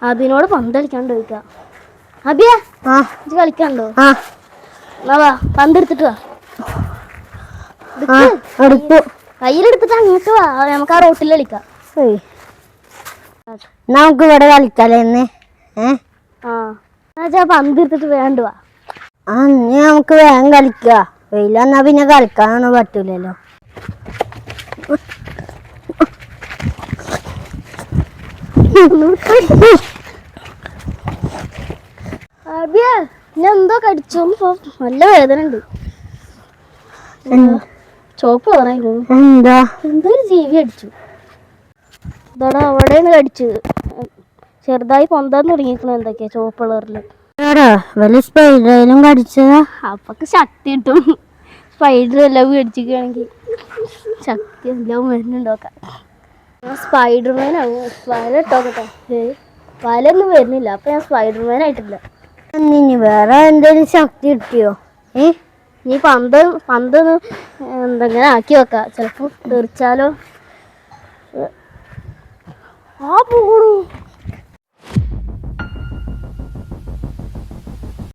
അബിനോട് പന്ത് കളിക്കാണ്ട് ചോദിക്കാം. അബിയ ഇത് കളിക്കാണ്ടോ? വാ പന്തെടുത്തിട്ട് വാ. കയ്യിലെടുത്തിട്ട് അങ്ങോട്ട് വാ, നമുക്ക് ആ റോട്ടിൽ കളിക്കാം. നമുക്ക് ഇവിടെ കളിക്കാലെന്ന്. പന്തെടുത്തിട്ട് വേണ്ട വാ. നമുക്ക് വേഗം കളിക്ക. വെയിലെന്നാ പിന്നെ കളിക്കാനൊന്നും പറ്റൂലല്ലോ. എന്തോ കടിച്ചു, നല്ല വേദന ഉണ്ട്. ചോപ്പ് പറയുന്നു. എന്തോ ഒരു ജീവി അടിച്ചു. ഇതോടെ അവിടെയാണ് കടിച്ചത്. ചെറുതായി പൊന്താൻ തുടങ്ങിയിരിക്കണ എന്തൊക്കെയാ ചുവപ്പ് കളറില്. സ്പൈഡറിലും കടിച്ചതാ. അപ്പൊക്ക് ശക്തി കിട്ടും. സ്പൈഡർ എല്ലാം മേടിച്ചിരിക്കുകയാണെങ്കിൽ ശക്തി എല്ലാം വരുന്നുണ്ടോക്കാം. സ്പൈഡർമാനാണ്. വല ഇട്ടോക്കട്ടെ. വലൊന്നും വരുന്നില്ല, അപ്പൊ ഞാൻ സ്പൈഡർമാൻ ആയിട്ടില്ല. വേറെ എന്തെങ്കിലും ശക്തി കിട്ടിയോ? നീ പന്ത് എന്തെങ്ങനെ ആക്കി വെക്കാം, ചിലപ്പോ തെറിച്ചാലോ. ആ പോണു